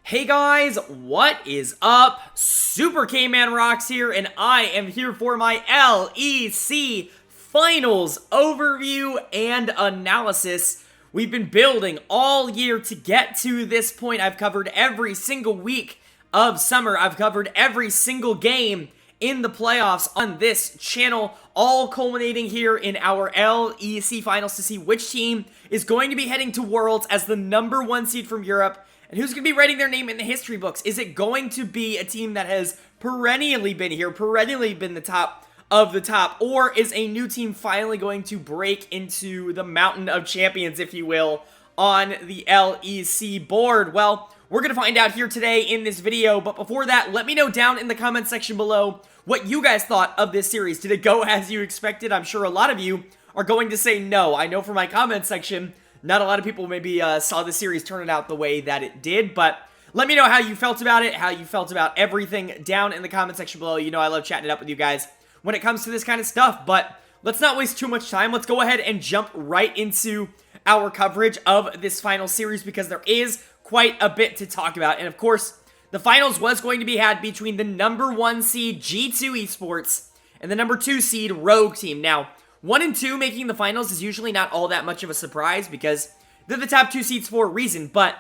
Hey guys, what is up? SuperKmanrocks here, and I am here for my LEC Finals overview and analysis. We've been building all year to get to this point. I've covered every single week of summer. I've covered every single game in the playoffs on this channel, all culminating here in our LEC Finals to see which team is going to be heading to Worlds as the #1 seed from Europe. And who's going to be writing their name in the history books? Is it going to be a team that has perennially been here, perennially been the top of the top? Or is a new team finally going to break into the mountain of champions, if you will, on the LEC board? Well, we're going to find out here today in this video. But before that, let me know down in the comment section below what you guys thought of this series. Did it go as you expected? I'm sure a lot of you are going to say no. I know from my comment section, not a lot of people maybe saw the series turn out the way that it did, but let me know how you felt about it, how you felt about everything down in the comment section below. You know I love chatting it up with you guys when it comes to this kind of stuff, but let's not waste too much time. Let's go ahead and jump right into our coverage of this final series because there is quite a bit to talk about. And of course, the finals was going to be had between the #1 seed G2 Esports and the #2 seed Rogue team. Now, 1 and 2 making the finals is usually not all that much of a surprise because they're the top 2 seeds for a reason, but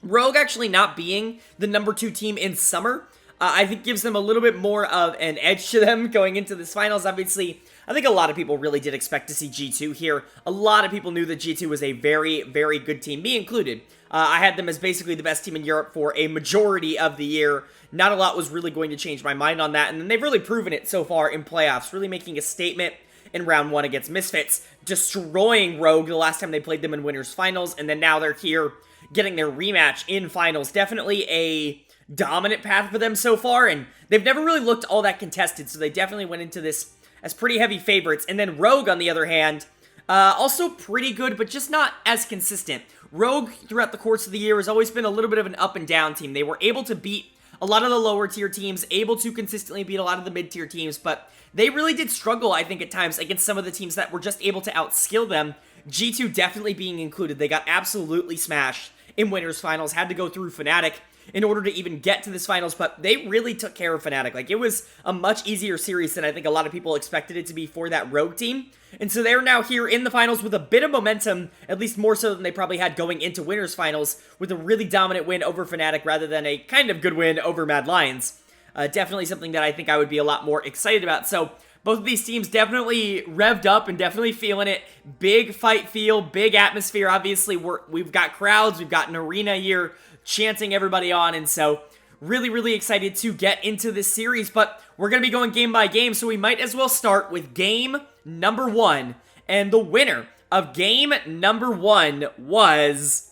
Rogue actually not being the #2 team in summer, I think gives them a little bit more of an edge to them going into this finals. Obviously, I think a lot of people really did expect to see G2 here. A lot of people knew that G2 was a very, very good team, me included. I had them as basically the best team in Europe for a majority of the year. Not a lot was really going to change my mind on that, and then they've really proven it so far in playoffs, really making a statement in round 1 against Misfits, destroying Rogue the last time they played them in Winners Finals, and then now they're here getting their rematch in Finals. Definitely a dominant path for them so far, and they've never really looked all that contested, so they definitely went into this as pretty heavy favorites. And then Rogue, on the other hand, also pretty good, but just not as consistent. Rogue, throughout the course of the year, has always been a little bit of an up and down team. They were able to beat a lot of the lower tier teams, able to consistently beat a lot of the mid tier teams, but they really did struggle, I think, at times against some of the teams that were just able to outskill them. G2 definitely being included. They got absolutely smashed in Winners Finals, had to go through Fnatic in order to even get to this finals, but they really took care of Fnatic. Like, it was a much easier series than I think a lot of people expected it to be for that Rogue team. And so they're now here in the finals with a bit of momentum, at least more so than they probably had going into Winners Finals, with a really dominant win over Fnatic rather than a kind of good win over Mad Lions. Definitely something that I think I would be a lot more excited about. So both of these teams definitely revved up and definitely feeling it. Big fight feel, big atmosphere. Obviously, we've got crowds, we've got an arena here chanting everybody on, and so really, really excited to get into this series, but we're going to be going game by game, so we might as well start with game #1, and the winner of game #1 was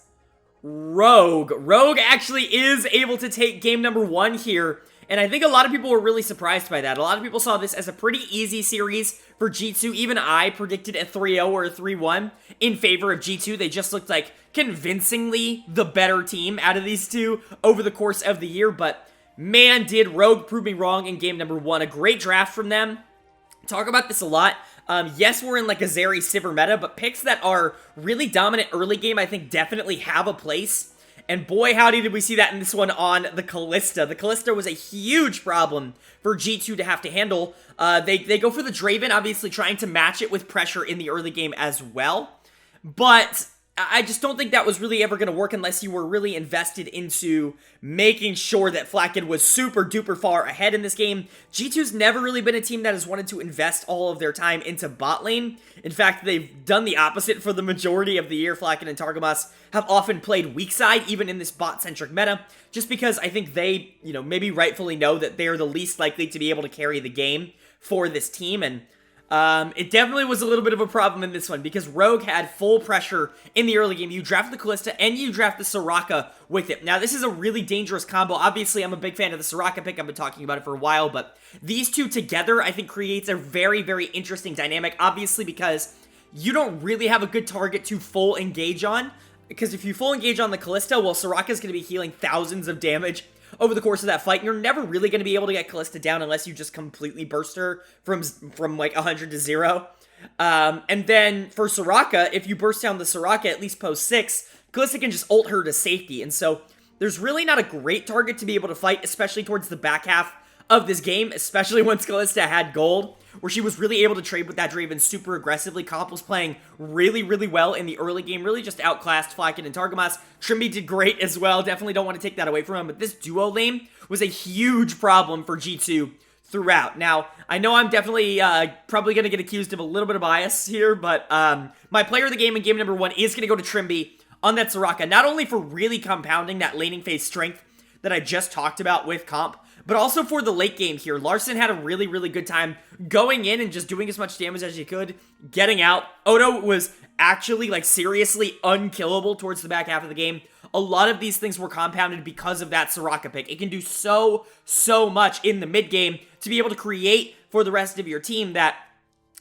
Rogue. Rogue actually is able to take game #1 here, and I think a lot of people were really surprised by that. A lot of people saw this as a pretty easy series for G2. Even I predicted a 3-0 or a 3-1 in favor of G2. They just looked like convincingly the better team out of these two over the course of the year, but man, did Rogue prove me wrong in game #1. A great draft from them. Talk about this a lot. Yes, we're in like a Zeri Sivir meta, but picks that are really dominant early game, I think definitely have a place. And boy, howdy did we see that in this one on the Kalista. The Kalista was a huge problem for G2 to have to handle. They go for the Draven, obviously trying to match it with pressure in the early game as well. But I just don't think that was really ever going to work unless you were really invested into making sure that Flakked was super duper far ahead in this game. G2's never really been a team that has wanted to invest all of their time into bot lane. In fact, they've done the opposite for the majority of the year. Flakked and Targamas have often played weak side, even in this bot-centric meta, just because I think they, maybe rightfully know that they're the least likely to be able to carry the game for this team, and it definitely was a little bit of a problem in this one because Rogue had full pressure in the early game. You draft the Kalista and you draft the Soraka with it. Now, this is a really dangerous combo. Obviously, I'm a big fan of the Soraka pick. I've been talking about it for a while, but these two together, I think, creates a very, very interesting dynamic. Obviously, because you don't really have a good target to full engage on. Because if you full engage on the Kalista, well, Soraka's going to be healing thousands of damage over the course of that fight, and you're never really going to be able to get Kalista down unless you just completely burst her from like 100 to 0. And then for Soraka, if you burst down the Soraka at least post 6, Kalista can just ult her to safety, and so there's really not a great target to be able to fight, especially towards the back half of this game, especially once Kalista had gold, where she was really able to trade with that Draven super aggressively. Comp was playing really, really well in the early game, really just outclassed Flacken and Targamas. Trimby did great as well, definitely don't want to take that away from him, but this duo lane was a huge problem for G2 throughout. Now, I know I'm definitely probably going to get accused of a little bit of bias here, but my player of the game in game number 1 is going to go to Trimby on that Soraka, not only for really compounding that laning phase strength that I just talked about with Comp, but also for the late game here. Larson had a really, really good time going in and just doing as much damage as he could, getting out. Odo was actually, like, seriously unkillable towards the back half of the game. A lot of these things were compounded because of that Soraka pick. It can do so much in the mid game to be able to create for the rest of your team that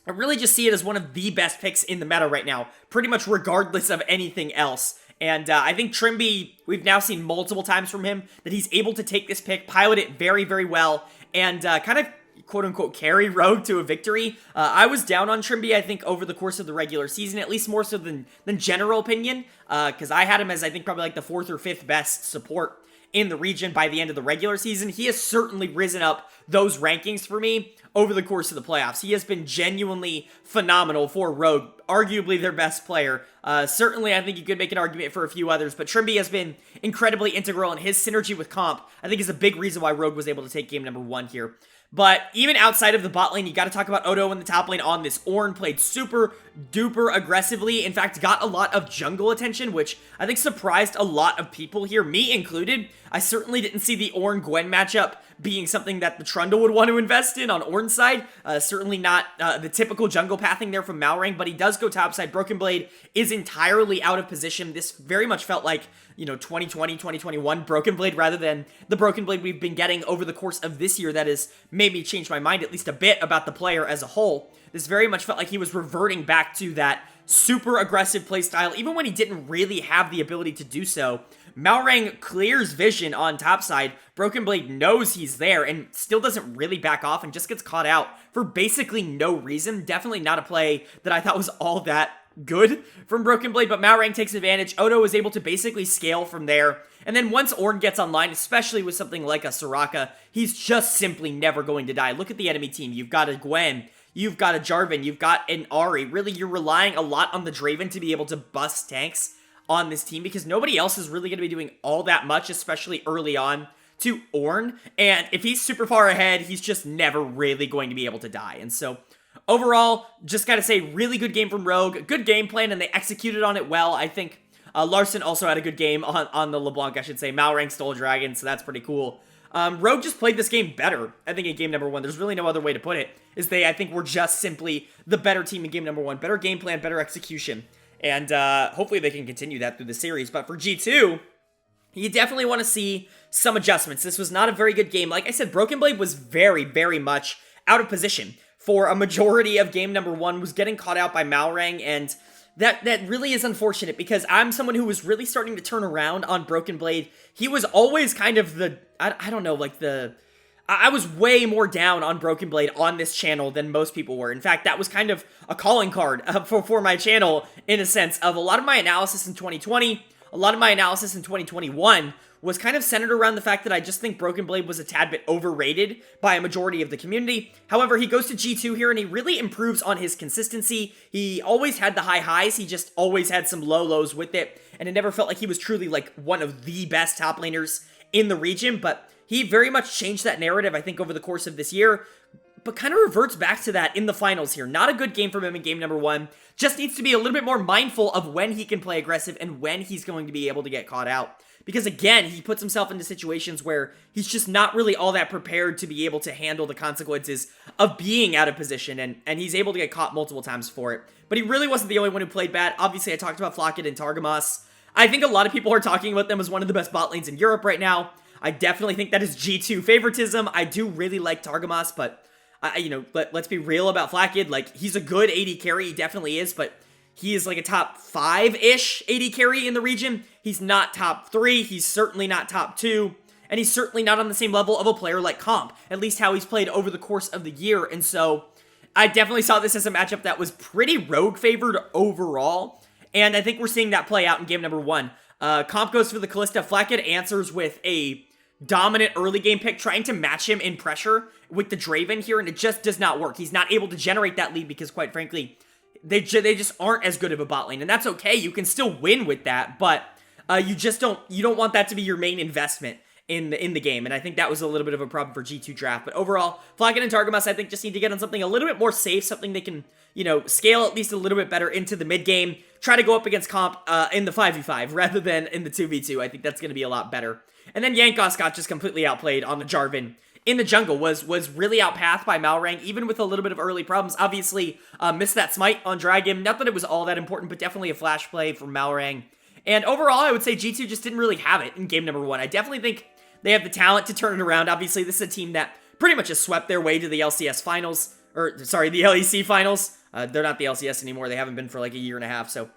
I really just see it as one of the best picks in the meta right now, pretty much regardless of anything else. And I think Trimby, we've now seen multiple times from him that he's able to take this pick, pilot it very, very well, and kind of quote-unquote carry Rogue to a victory. I was down on Trimby, I think, over the course of the regular season, at least more so than general opinion, because I had him as, I think, probably like the 4th or 5th best support in the region by the end of the regular season. He has certainly risen up those rankings for me over the course of the playoffs. He has been genuinely phenomenal for Rogue, arguably their best player. Certainly, I think you could make an argument for a few others, but Trimby has been incredibly integral, and his synergy with Comp, I think, is a big reason why Rogue was able to take game number 1 here. But even outside of the bot lane, you got to talk about Odo in the top lane on this. Ornn played super duper aggressively. In fact, got a lot of jungle attention, which I think surprised a lot of people here, me included. I certainly didn't see the Ornn-Gwen matchup being something that the Trundle would want to invest in on Ornn's side. Certainly not the typical jungle pathing there from Malrang, but he does go topside. Broken Blade is entirely out of position. This very much felt like, 2020, 2021 Broken Blade rather than the Broken Blade we've been getting over the course of this year that has made me change my mind at least a bit about the player as a whole. This very much felt like he was reverting back to that super aggressive playstyle, even when he didn't really have the ability to do so. Malrang clears vision on topside. Broken Blade knows he's there and still doesn't really back off and just gets caught out for basically no reason. Definitely not a play that I thought was all that good from Broken Blade, but Malrang takes advantage. Odo is able to basically scale from there. And then once Ornn gets online, especially with something like a Soraka, he's just simply never going to die. Look at the enemy team. You've got a Gwen, you've got a Jarvan, you've got an Ahri. Really, you're relying a lot on the Draven to be able to bust tanks on this team because nobody else is really going to be doing all that much, especially early on to Ornn. And if he's super far ahead, he's just never really going to be able to die. And so overall, just gotta say, really good game from Rogue. Good game plan, and they executed on it well. I think Larson also had a good game on the LeBlanc, I should say. Malrang stole Dragon, so that's pretty cool. Rogue just played this game better, I think, in game number 1. There's really no other way to put it. They, I think, were just simply the better team in game number 1. Better game plan, better execution. And hopefully they can continue that through the series. But for G2, you definitely want to see some adjustments. This was not a very good game. Like I said, Broken Blade was very, very much out of position for a majority of game number 1, was getting caught out by Malrang, and that really is unfortunate because I'm someone who was really starting to turn around on Broken Blade. He was always kind of the, I don't know, like I was way more down on Broken Blade on this channel than most people were. In fact, that was kind of a calling card for my channel in a sense of a lot of my analysis in 2020, a lot of my analysis in 2021 was kind of centered around the fact that I just think Broken Blade was a tad bit overrated by a majority of the community. However, he goes to G2 here and he really improves on his consistency. He always had the high highs, he just always had some low lows with it, and it never felt like he was truly like one of the best top laners in the region, but he very much changed that narrative, I think, over the course of this year, but kind of reverts back to that in the finals here. Not a good game from him in game number 1. Just needs to be a little bit more mindful of when he can play aggressive and when he's going to be able to get caught out. Because again, he puts himself into situations where he's just not really all that prepared to be able to handle the consequences of being out of position, and he's able to get caught multiple times for it. But he really wasn't the only one who played bad. Obviously, I talked about Flacken and Targamas. I think a lot of people are talking about them as one of the best bot lanes in Europe right now. I definitely think that is G2 favoritism. I do really like Targamas, but let's be real about Flacken. Like, he's a good AD carry, he definitely is, but he is like a top 5-ish AD carry in the region. He's not top 3, he's certainly not top 2, and he's certainly not on the same level of a player like Comp, at least how he's played over the course of the year. And so I definitely saw this as a matchup that was pretty Rogue favored overall, and I think we're seeing that play out in game number 1. Comp goes for the Kalista. Flakkid answers with a dominant early game pick, trying to match him in pressure with the Draven here, and it just does not work. He's not able to generate that lead because, quite frankly, they just aren't as good of a bot lane, and that's okay. You can still win with that, but you don't want that to be your main investment in the game, and I think that was a little bit of a problem for G2 draft. But overall, Flakkid and Targamas, I think, just need to get on something a little bit more safe, something they can, scale at least a little bit better into the mid game. Try to go up against Comp in the 5v5 rather than in the 2v2. I think that's going to be a lot better. And then Yankos got just completely outplayed on the Jarvan. In the jungle, was really outpathed by Malrang, even with a little bit of early problems. Obviously, missed that smite on Dragon. Not that it was all that important, but definitely a flash play from Malrang. And overall, I would say G2 just didn't really have it in game number 1. I definitely think they have the talent to turn it around. Obviously, this is a team that pretty much has swept their way to the LCS finals. The LEC finals. They're not the LCS anymore. They haven't been for like a year and a half, so.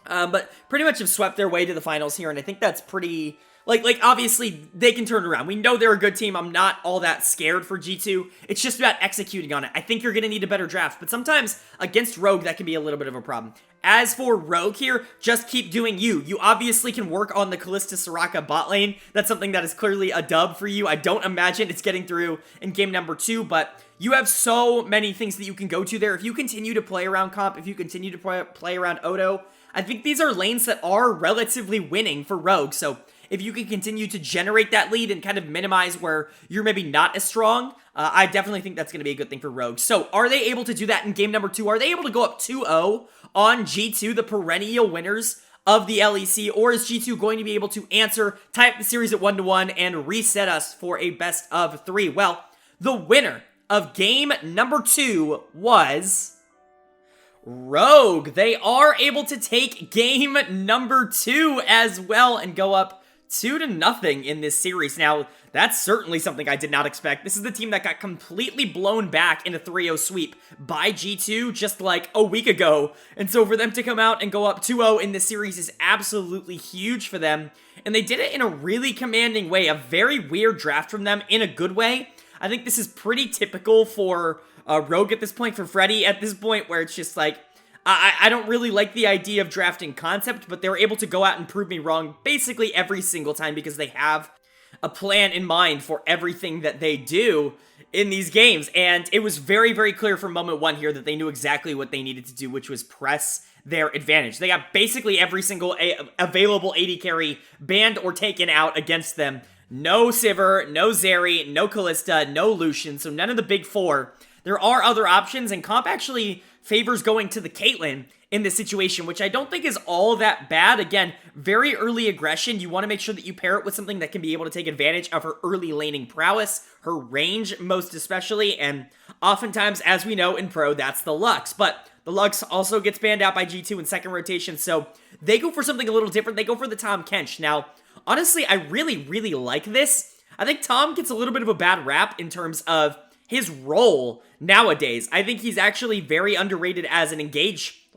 But pretty much have swept their way to the finals here, and I think that's pretty... Like, obviously, they can turn it around. We know they're a good team. I'm not all that scared for G2. It's just about executing on it. I think you're going to need a better draft, but sometimes against Rogue, that can be a little bit of a problem. As for Rogue here, just keep doing you. You obviously can work on the Kalista Soraka bot lane. That's something that is clearly a dub for you. I don't imagine it's getting through in game number 2, but you have so many things that you can go to there. If you continue to play around Comp, if you continue to play around Odo, I think these are lanes that are relatively winning for Rogue, so if you can continue to generate that lead and kind of minimize where you're maybe not as strong, I definitely think that's going to be a good thing for Rogue. So, are they able to do that in game number 2? Are they able to go up 2-0 on G2, the perennial winners of the LEC? Or is G2 going to be able to answer, tie up the series at 1-1, and reset us for a best of 3? Well, the winner of game number 2 was Rogue. They are able to take game number 2 as well and go up 2-0 in this series. Now, that's certainly something I did not expect. This is the team that got completely blown back in a 3-0 sweep by G2 just like a week ago. And so for them to come out and go up 2-0 in this series is absolutely huge for them. And they did it in a really commanding way. A very weird draft from them in a good way. I think this is pretty typical for Rogue at this point, for Freddy at this point, where it's just like, I don't really like the idea of drafting concept, but they were able to go out and prove me wrong basically every single time because they have a plan in mind for everything that they do in these games. And it was very, very clear from moment 1 here that they knew exactly what they needed to do, which was press their advantage. They got basically every single available AD carry banned or taken out against them. No Sivir, no Zeri, no Kalista, no Lucian, so none of the big 4. There are other options, and Comp actually favors going to the Caitlyn in this situation, which I don't think is all that bad. Again, very early aggression. You want to make sure that you pair it with something that can be able to take advantage of her early laning prowess, her range most especially, and oftentimes, as we know in Pro, that's the Lux. But the Lux also gets banned out by G2 in second rotation, so they go for something a little different. They go for the Tahm Kench. Now, honestly, I really, really like this. I think Tom gets a little bit of a bad rap in terms of his role nowadays. I think he's actually very underrated as an engage,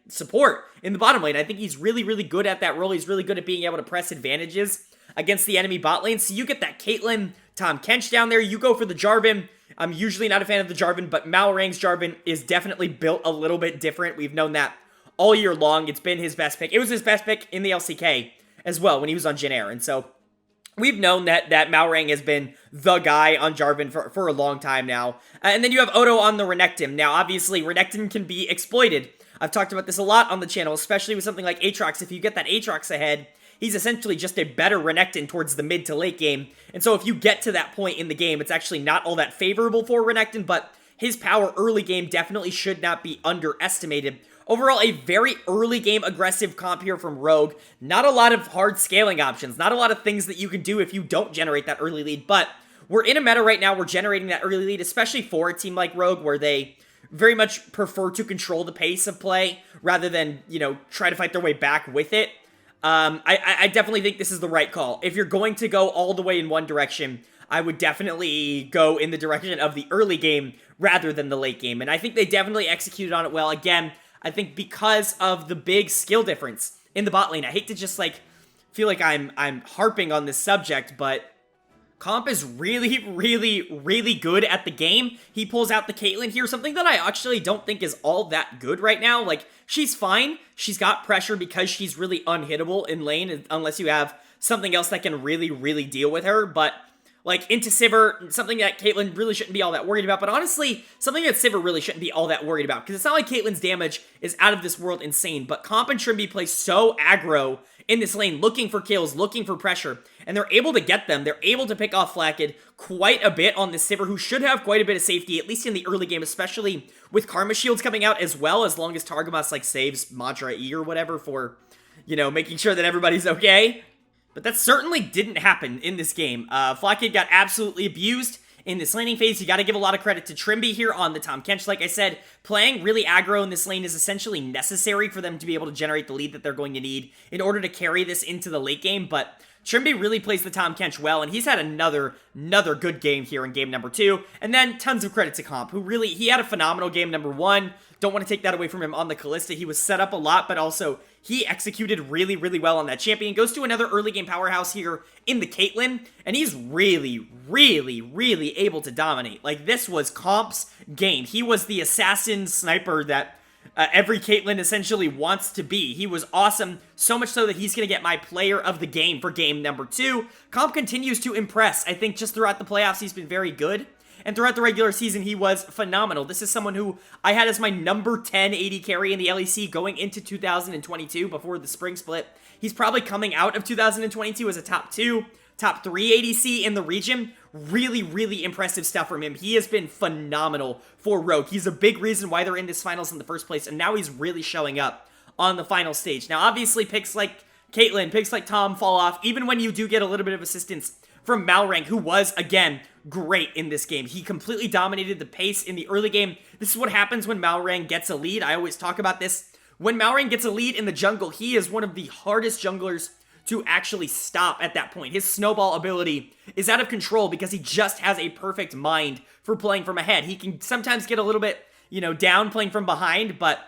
support in the bottom lane. I think he's really, really good at that role. He's really good at being able to press advantages against the enemy bot lane. So you get that Caitlyn, Tahm Kench down there. You go for the Jarvan. I'm usually not a fan of the Jarvan, but Malrang's Jarvan is definitely built a little bit different. We've known that all year long. It's been his best pick. It was his best pick in the LCK as well when he was on Jin Air. And so we've known that Malrang has been the guy on Jarvan for a long time now. And then you have Odo on the Renekton. Now, obviously, Renekton can be exploited. I've talked about this a lot on the channel, especially with something like Aatrox. If you get that Aatrox ahead, he's essentially just a better Renekton towards the mid to late game. And so if you get to that point in the game, it's actually not all that favorable for Renekton, but his power early game definitely should not be underestimated. Overall, a very early game aggressive comp here from Rogue. Not a lot of hard scaling options. Not a lot of things that you can do if you don't generate that early lead. But we're in a meta right now. We're generating that early lead, especially for a team like Rogue, where they very much prefer to control the pace of play rather than, try to fight their way back with it. I definitely think this is the right call. If you're going to go all the way in one direction, I would definitely go in the direction of the early game rather than the late game. And I think they definitely executed on it well. Again, I think because of the big skill difference in the bot lane. I hate to just feel like I'm harping on this subject, but Comp is really good at the game. He pulls out the Caitlyn here, something that I actually don't think is all that good right now. Like, she's fine. She's got pressure because she's really unhittable in lane, unless you have something else that can really deal with her. But, like, into Sivir, something that Caitlyn really shouldn't be all that worried about. But honestly, something that Sivir really shouldn't be all that worried about. Because it's not like Caitlyn's damage is out of this world insane. But Comp and Trimby play so aggro in this lane, looking for kills, looking for pressure, and they're able to get them. They're able to pick off Flakked quite a bit on this Sivir, who should have quite a bit of safety, at least in the early game, especially with Karma Shields coming out as well, as long as Targamas, like, saves Mantra E or whatever for, you know, making sure that everybody's okay. But that certainly didn't happen in this game. Flakked got absolutely abused in this laning phase. You got to give a lot of credit to Trimby here on the Tahm Kench. Like I said, playing really aggro in this lane is essentially necessary for them to be able to generate the lead that they're going to need in order to carry this into the late game. But Trimby really plays the Tahm Kench well, and he's had another good game here in game number 2. And then tons of credit to Comp, who really, he had a phenomenal game number 1. Don't want to take that away from him on the Kalista. He was set up a lot, but also he executed really well on that champion. Goes to another early game powerhouse here in the Caitlyn, and he's really able to dominate. Like, this was Comp's game. He was the assassin sniper that every Caitlyn essentially wants to be. He was awesome, so much so that he's going to get my player of the game for game number 2. Comp continues to impress. I think just throughout the playoffs, he's been very good. And throughout the regular season, he was phenomenal. This is someone who I had as my number 10 AD carry in the LEC going into 2022 before the spring split. He's probably coming out of 2022 as a top 2, top 3 ADC in the region. Really impressive stuff from him. He has been phenomenal for Rogue. He's a big reason why they're in this finals in the first place, and now he's really showing up on the final stage. Now, obviously, picks like Caitlyn, picks like Tahm fall off, even when you do get a little bit of assistance from Malrang, who was, again, great in this game. He completely dominated the pace in the early game. This is what happens when Malrang gets a lead. I always talk about this. When Malrang gets a lead in the jungle, he is one of the hardest junglers to actually stop at that point. His snowball ability is out of control because he just has a perfect mind for playing from ahead. He can sometimes get a little bit, you know, down playing from behind, but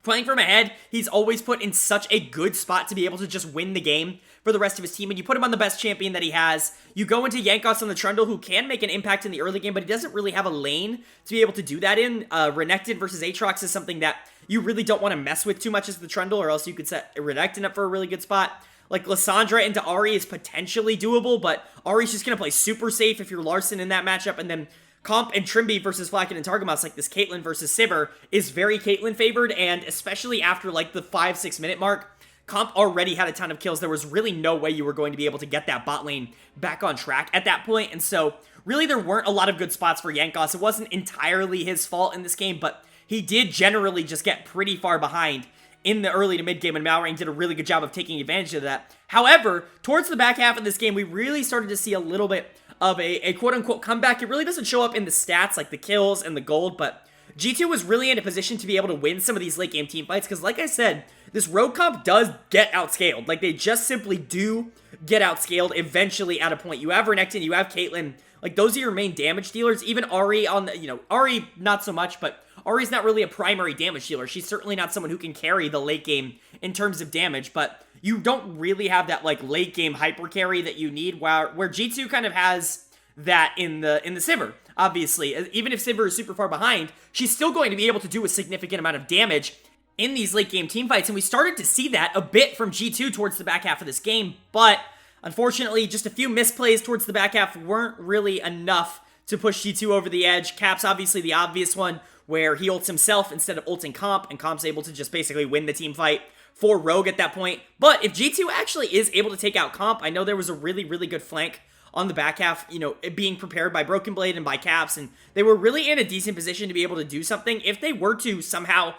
playing from ahead, he's always put in such a good spot to be able to just win the game for the rest of his team. And you put him on the best champion that he has. You go into Yankos on the Trundle, who can make an impact in the early game, but he doesn't really have a lane to be able to do that in. Renekton versus Aatrox is something that you really don't want to mess with too much as the Trundle, or else you could set Renekton up for a really good spot. Like, Lissandra into Ahri is potentially doable, but Ahri's just going to play super safe if you're Larson in that matchup. And then Comp and Trimby versus Flakked and Targamas, like this Caitlyn versus Sivir, is very Caitlyn favored, and especially after, like, the 5-6 minute mark, Comp already had a ton of kills. There was really no way you were going to be able to get that bot lane back on track at that point, and so really there weren't a lot of good spots for Yankos. It wasn't entirely his fault in this game, but he did generally just get pretty far behind in the early to mid game, and Malrang did a really good job of taking advantage of that. However, towards the back half of this game, we really started to see a little bit of a quote-unquote comeback. It really doesn't show up in the stats, like the kills and the gold, but G2 was really in a position to be able to win some of these late game team fights, because like I said, this Rogue comp does get outscaled. Like, they just simply do get outscaled eventually at a point. You have Renekton, you have Caitlyn, like, those are your main damage dealers. Even Ahri on the, you know, Ahri not so much, but Ahri's not really a primary damage dealer. She's certainly not someone who can carry the late game in terms of damage, but you don't really have that, like, late game hyper carry that you need, where G2 kind of has that in the Sivir. Obviously, even if Sivir is super far behind, she's still going to be able to do a significant amount of damage in these late game team fights, and we started to see that a bit from G2 towards the back half of this game, but unfortunately, just a few misplays towards the back half weren't really enough to push G2 over the edge. Cap's obviously the obvious one, where he ults himself instead of ulting Comp, and Comp's able to just basically win the team fight for Rogue at that point. But if G2 actually is able to take out Comp, I know there was a really good flank on the back half, you know, being prepared by Broken Blade and by Caps, and they were really in a decent position to be able to do something. If they were to somehow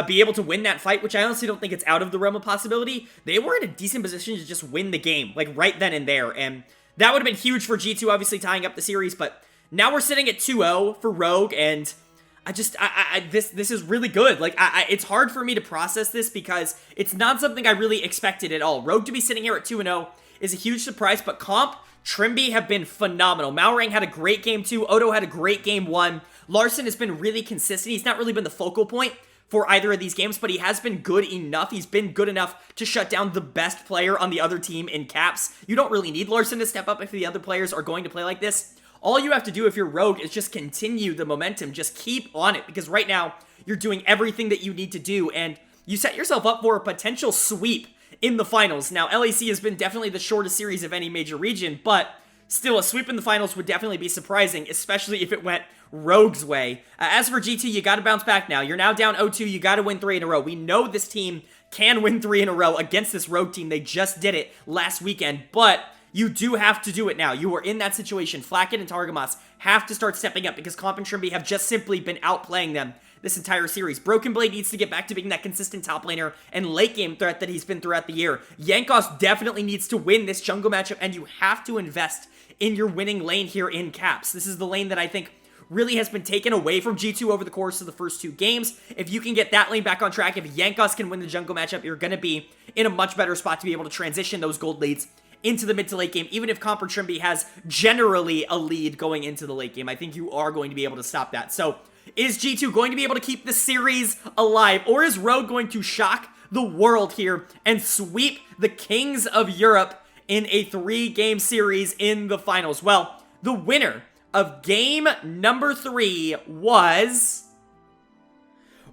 be able to win that fight, which I honestly don't think it's out of the realm of possibility, they were in a decent position to just win the game, like right then and there, and that would have been huge for G2, obviously tying up the series. But now we're sitting at 2-0 for Rogue, and this is really good. Like, it's hard for me to process this because it's not something I really expected at all. Rogue to be sitting here at 2-0 is a huge surprise, but Comp, Trimby have been phenomenal. Malrang had a great game 2, Odo had a great game 1, Larson has been really consistent. He's not really been the focal point for either of these games, but he has been good enough. He's been good enough to shut down the best player on the other team in Caps. You don't really need Larson to step up if the other players are going to play like this. All you have to do if you're Rogue is just continue the momentum. Just keep on it, because right now you're doing everything that you need to do, and you set yourself up for a potential sweep in the finals. Now, LEC has been definitely the shortest series of any major region, but still, a sweep in the finals would definitely be surprising, especially if it went Rogue's way. As for G2, you gotta bounce back now. You're now down 0-2, you gotta win 3 in a row. We know this team can win 3 in a row against this Rogue team. They just did it last weekend, but you do have to do it now. You are in that situation. Flacket and Targamas have to start stepping up because Comp and Trimby have just simply been outplaying them this entire series. Broken Blade needs to get back to being that consistent top laner and late game threat that he's been throughout the year. Jankos definitely needs to win this jungle matchup, and you have to invest in your winning lane here in Caps. This is the lane that I think really has been taken away from G2 over the course of the first 2 games. If you can get that lane back on track, if Jankos can win the jungle matchup, you're going to be in a much better spot to be able to transition those gold leads into the mid to late game, even if Comp or Trimby has generally a lead going into the late game. I think you are going to be able to stop that. So, is G2 going to be able to keep the series alive, or is Rogue going to shock the world here and sweep the Kings of Europe in a 3-game series in the finals? Well, the winner of game number 3 was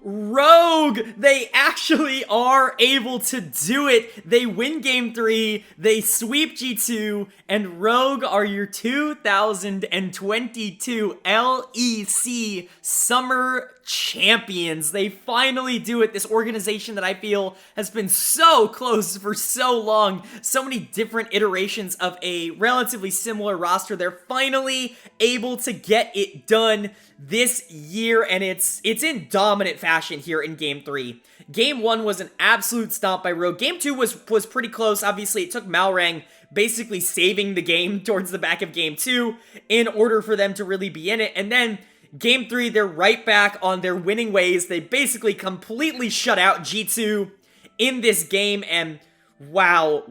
Rogue. They actually are able to do it. They win game 3, they sweep G2, and Rogue are your 2022 LEC Summer Champions. They finally do it. This organization that I feel has been so close for so long, so many different iterations of a relatively similar roster, they're finally able to get it done this year, and it's in dominant fashion here in game 3. Game 1 was an absolute stomp by Rogue. Game 2 was pretty close. Obviously, it took Malrang basically saving the game towards the back of game 2 in order for them to really be in it, and then game 3, they're right back on their winning ways. They basically completely shut out G2 in this game, and wow,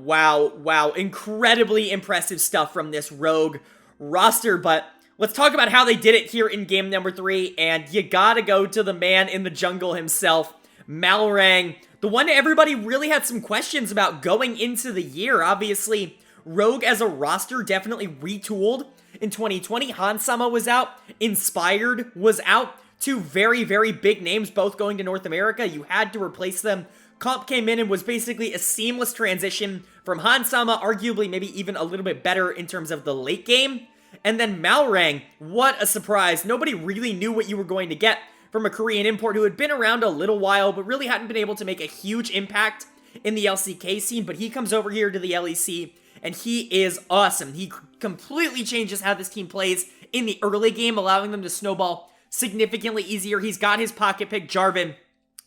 incredibly impressive stuff from this Rogue roster. But let's talk about how they did it here in game number 3, and you gotta go to the man in the jungle himself, Malrang, the one everybody really had some questions about going into the year. Obviously, Rogue as a roster definitely retooled in 2020. Hansama was out, Inspired was out, 2 very, very big names, both going to North America. You had to replace them. Comp came in and was basically a seamless transition from Hansama, arguably maybe even a little bit better in terms of the late game. And then Malrang, what a surprise. Nobody really knew what you were going to get from a Korean import who had been around a little while, but really hadn't been able to make a huge impact in the LCK scene. But he comes over here to the LEC, and he is awesome. He completely changes how this team plays in the early game, allowing them to snowball significantly easier. He's got his pocket pick, Jarvan,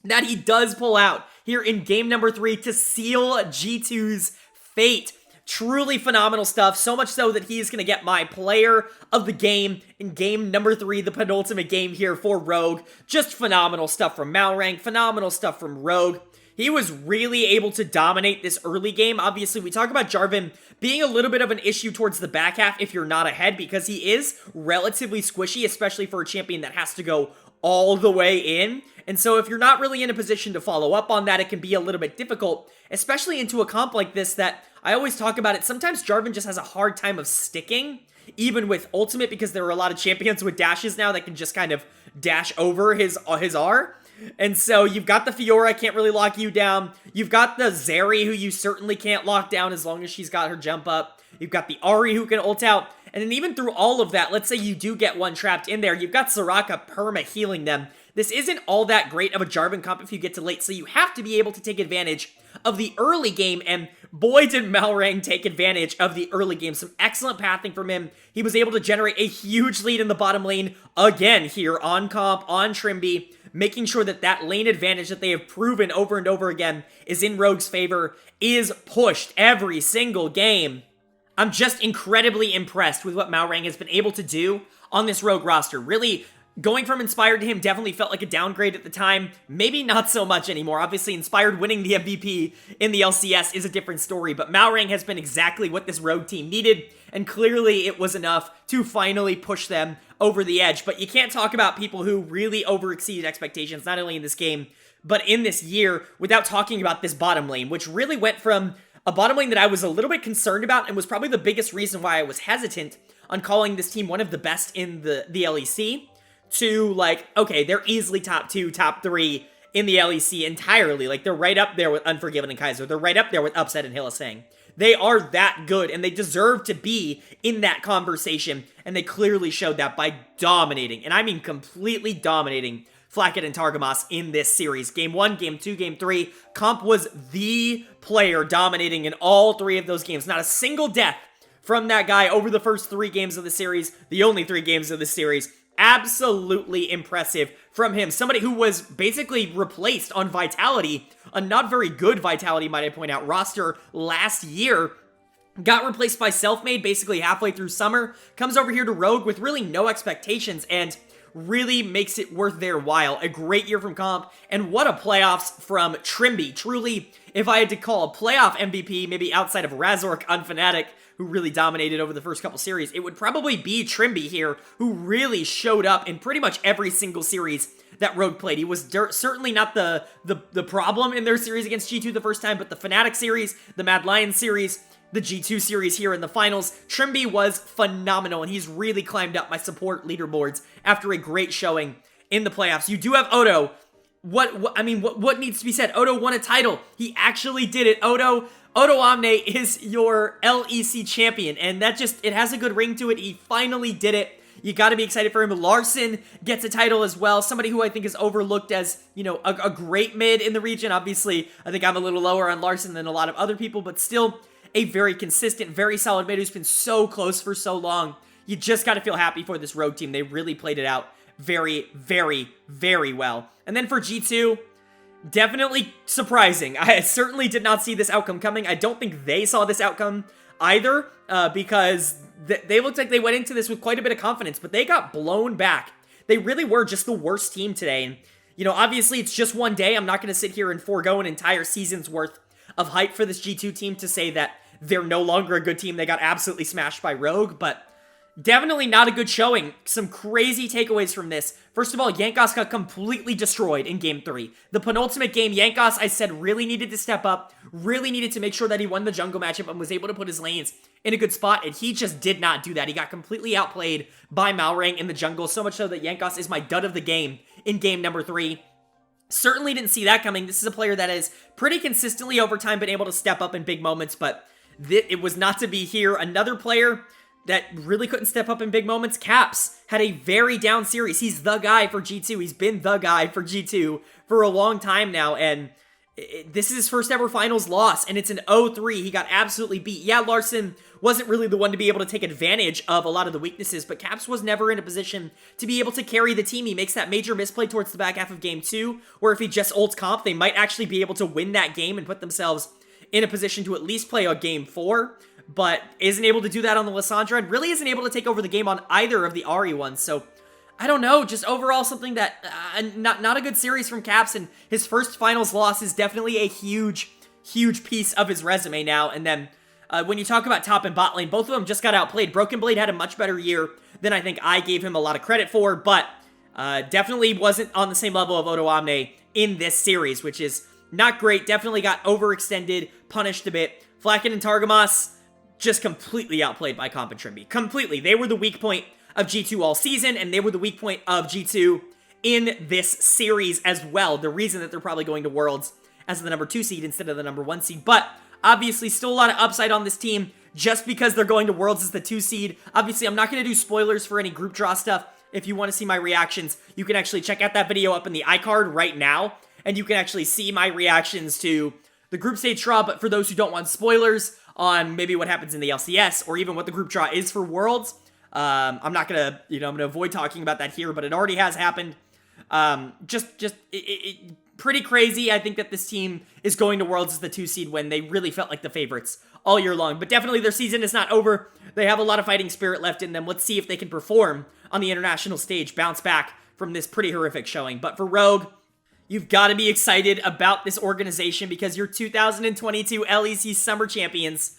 that he does pull out here in game number 3 to seal G2's fate. Truly phenomenal stuff, so much so that he is going to get my player of the game in game number 3, the penultimate game here for Rogue. Just phenomenal stuff from Malrang, phenomenal stuff from Rogue. He was really able to dominate this early game. Obviously, we talk about Jarvan being a little bit of an issue towards the back half if you're not ahead, because he is relatively squishy, especially for a champion that has to go all the way in. And so if you're not really in a position to follow up on that, it can be a little bit difficult, especially into a comp like this that I always talk about it. Sometimes Jarvan just has a hard time of sticking, even with ultimate, because there are a lot of champions with dashes now that can just kind of dash over his R. And so you've got the Fiora, can't really lock you down. You've got the Zeri, who you certainly can't lock down as long as she's got her jump up. You've got the Ahri, who can ult out. And then even through all of that, let's say you do get one trapped in there, you've got Soraka perma healing them. This isn't all that great of a Jarvan comp if you get to late, so you have to be able to take advantage of the early game, and boy did Malrang take advantage of the early game. Some excellent pathing from him. He was able to generate a huge lead in the bottom lane, again here on comp, on Trimby, making sure that that lane advantage that they have proven over and over again is in Rogue's favor, is pushed every single game. I'm just incredibly impressed with what Malrang has been able to do on this Rogue roster. Really, going from Inspired to him definitely felt like a downgrade at the time. Maybe not so much anymore. Obviously, Inspired winning the MVP in the LCS is a different story, but Malrang has been exactly what this Rogue team needed, and clearly it was enough to finally push them over the edge. But you can't talk about people who really overexceeded expectations, not only in this game, but in this year, without talking about this bottom lane, which really went from a bottom lane that I was a little bit concerned about and was probably the biggest reason why I was hesitant on calling this team one of the best in the LEC, to like, okay, they're easily top 2, top 3 in the LEC entirely. Like, they're right up there with Unforgiven and Kaiser. They're right up there with Upset and Hylissang. They are that good, and they deserve to be in that conversation, and they clearly showed that by dominating, and I mean completely dominating, Flacket and Targamas in this series. Game 1, Game 2, Game 3, Comp was the player dominating in all 3 of those games. Not a single death from that guy over the first 3 games of the series, the only 3 games of the series. Absolutely impressive from him. Somebody who was basically replaced on Vitality, a not very good Vitality, might I point out, roster last year. Got replaced by Selfmade basically halfway through summer. Comes over here to Rogue with really no expectations and really makes it worth their while. A great year from Comp, and what a playoffs from Trimby. Truly, if I had to call a playoff MVP, maybe outside of Razork on Fnatic, who really dominated over the first couple series, it would probably be Trimby here, who really showed up in pretty much every single series that Rogue played. He was certainly not the problem in their series against G2 the first time, but the Fnatic series, the Mad Lions series, the G2 series here in the finals, Trimby was phenomenal, and he's really climbed up my support leaderboards after a great showing in the playoffs. You do have Odo. What needs to be said? Odo won a title. He actually did it. Odo Omne is your LEC champion, and that just, it has a good ring to it. He finally did it. You got to be excited for him. Larson gets a title as well. Somebody who I think is overlooked as, you know, a great mid in the region. Obviously, I think I'm a little lower on Larson than a lot of other people, but still a very consistent, very solid mid who's been so close for so long. You just got to feel happy for this Rogue team. They really played it out very, very, very well. And then for G2, definitely surprising. I certainly did not see this outcome coming. I don't think they saw this outcome either, because they looked like they went into this with quite a bit of confidence, but they got blown back. They really were just the worst team today. And, you know, obviously it's just one day. I'm not going to sit here and forego an entire season's worth of hype for this G2 team to say that they're no longer a good team. They got absolutely smashed by Rogue, but definitely not a good showing. Some crazy takeaways from this. First of all, Jankos got completely destroyed in Game 3. The penultimate game, Jankos, I said, really needed to step up, really needed to make sure that he won the jungle matchup and was able to put his lanes in a good spot, and he just did not do that. He got completely outplayed by Malrang in the jungle, so much so that Jankos is my dud of the game in game number 3. Certainly didn't see that coming. This is a player that has pretty consistently over time been able to step up in big moments, but it was not to be here. Another player that really couldn't step up in big moments, Caps, had a very down series. He's the guy for G2. He's been the guy for G2 for a long time now, and this is his first ever finals loss, and it's an 0-3. He got absolutely beat. Yeah, Larson wasn't really the one to be able to take advantage of a lot of the weaknesses, but Caps was never in a position to be able to carry the team. He makes that major misplay towards the back half of Game 2, where if he just ults Comp, they might actually be able to win that game and put themselves in a position to at least play a Game 4, but isn't able to do that on the Lissandra, and really isn't able to take over the game on either of the Ahri ones. So I don't know, just overall something that, not a good series from Caps, and his first finals loss is definitely a huge, huge piece of his resume now. And then when you talk about top and bot lane, both of them just got outplayed. Broken Blade had a much better year than I think I gave him a lot of credit for, but definitely wasn't on the same level of Odo Omne in this series, which is not great. Definitely got overextended, punished a bit. Flacken and Targamas just completely outplayed by Comp and Trimby. Completely. They were the weak point of G2 all season, and they were the weak point of G2 in this series as well. The reason that they're probably going to Worlds as the number 2 seed instead of the number 1 seed. But obviously still a lot of upside on this team just because they're going to Worlds as the 2 seed. Obviously, I'm not going to do spoilers for any group draw stuff. If you want to see my reactions, you can actually check out that video up in the iCard right now, and you can actually see my reactions to the group stage draw. But for those who don't want spoilers on maybe what happens in the LCS or even what the group draw is for Worlds, I'm not gonna, I'm gonna avoid talking about that here, but it already has happened. Pretty crazy. I think that this team is going to Worlds as the 2 seed when they really felt like the favorites all year long. But definitely their season is not over. They have a lot of fighting spirit left in them. Let's see if they can perform on the international stage, bounce back from this pretty horrific showing. But for Rogue, you've got to be excited about this organization because your 2022 LEC Summer Champions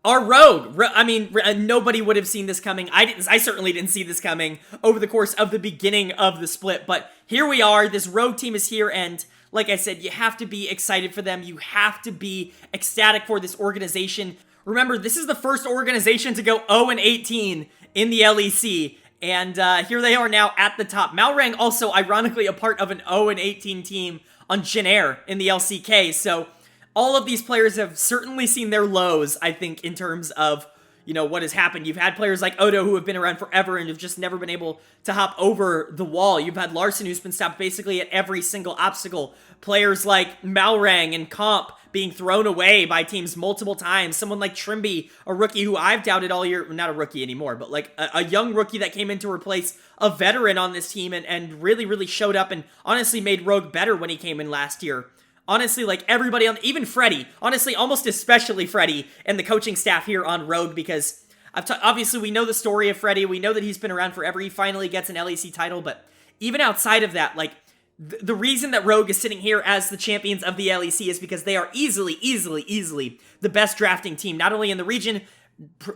are Rogue. I mean, nobody would have seen this coming. I certainly didn't see this coming over the course of the beginning of the split. But here we are. This Rogue team is here, and like I said, you have to be excited for them. You have to be ecstatic for this organization. Remember, this is the first organization to go 0-18 in the LEC. And here they are now at the top. Malrang also, ironically, a part of an 0-18 team on Jin in the LCK. So all of these players have certainly seen their lows, I think, in terms of, you know, what has happened. You've had players like Odo who have been around forever and have just never been able to hop over the wall. You've had Larson who's been stopped basically at every single obstacle. Players like Malrang and Comp being thrown away by teams multiple times. Someone like Trimby, a rookie who I've doubted all year, not a rookie anymore, but like a young rookie that came in to replace a veteran on this team and really, really showed up and honestly made Rogue better when he came in last year. Honestly, like everybody on, even Freddy, honestly, almost especially Freddy and the coaching staff here on Rogue, because obviously we know the story of Freddy. We know that he's been around forever. He finally gets an LEC title, but even outside of that, like the reason that Rogue is sitting here as the champions of the LEC is because they are easily the best drafting team, not only in the region,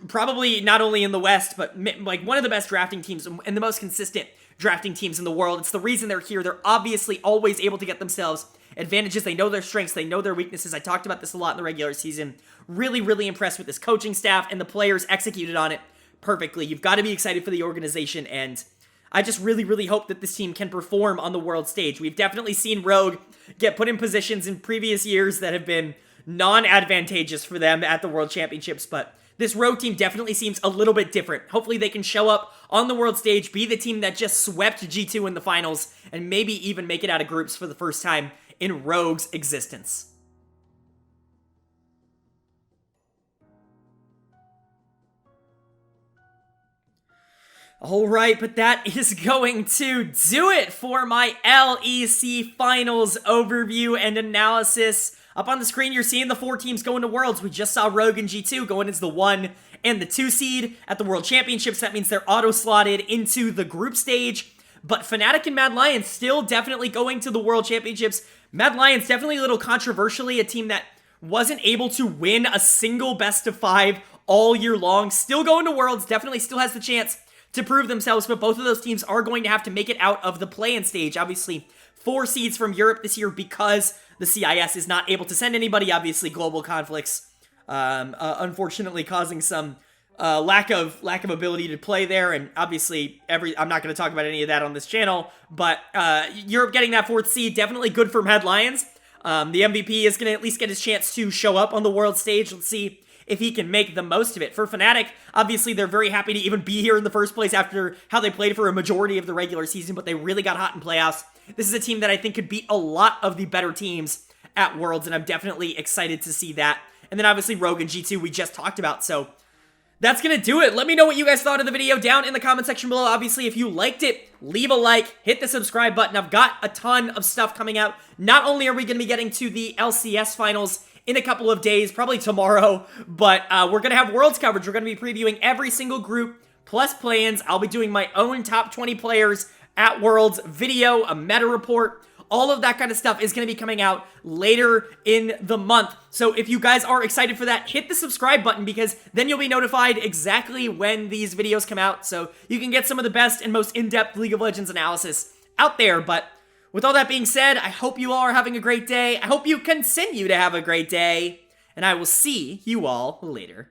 probably not only in the West, but like one of the best drafting teams and the most consistent drafting teams in the world. It's the reason they're here. They're obviously always able to get themselves advantages. They know their strengths. They know their weaknesses. I talked about this a lot in the regular season. Really, really impressed with this coaching staff, and the players executed on it perfectly. You've got to be excited for the organization, and I just really, really hope that this team can perform on the world stage. We've definitely seen Rogue get put in positions in previous years that have been non-advantageous for them at the World Championships, but this Rogue team definitely seems a little bit different. Hopefully they can show up on the world stage, be the team that just swept G2 in the finals, and maybe even make it out of groups for the first time in Rogue's existence. Alright, but that is going to do it for my LEC Finals overview and analysis. Up on the screen, you're seeing the 4 teams going to Worlds. We just saw Rogue and G2 going into the 1 and the 2 seed at the World Championships. That means they're auto-slotted into the group stage. But Fnatic and Mad Lions still definitely going to the World Championships. Mad Lions definitely a little controversially a team that wasn't able to win a single best of 5 all year long. Still going to Worlds, definitely still has the chance to prove themselves, but both of those teams are going to have to make it out of the play-in stage. Obviously, 4 seeds from Europe this year because the CIS is not able to send anybody. Obviously, global conflicts, unfortunately, causing some lack of ability to play there, and obviously, I'm not going to talk about any of that on this channel, but Europe getting that 4th seed, definitely good for Mad Lions. The MVP is going to at least get his chance to show up on the world stage. Let's see if he can make the most of it. For Fnatic, obviously, they're very happy to even be here in the first place after how they played for a majority of the regular season, but they really got hot in playoffs. This is a team that I think could beat a lot of the better teams at Worlds, and I'm definitely excited to see that. And then obviously Rogue and G2 we just talked about, so that's going to do it. Let me know what you guys thought of the video down in the comment section below. Obviously, if you liked it, leave a like, hit the subscribe button. I've got a ton of stuff coming out. Not only are we going to be getting to the LCS finals in a couple of days, probably tomorrow, but we're going to have Worlds coverage. We're going to be previewing every single group, plus play-ins. I'll be doing my own top 20 players at Worlds video, a meta report. All of that kind of stuff is going to be coming out later in the month. So if you guys are excited for that, hit the subscribe button because then you'll be notified exactly when these videos come out. So you can get some of the best and most in-depth League of Legends analysis out there. But with all that being said, I hope you all are having a great day. I hope you continue to have a great day. And I will see you all later.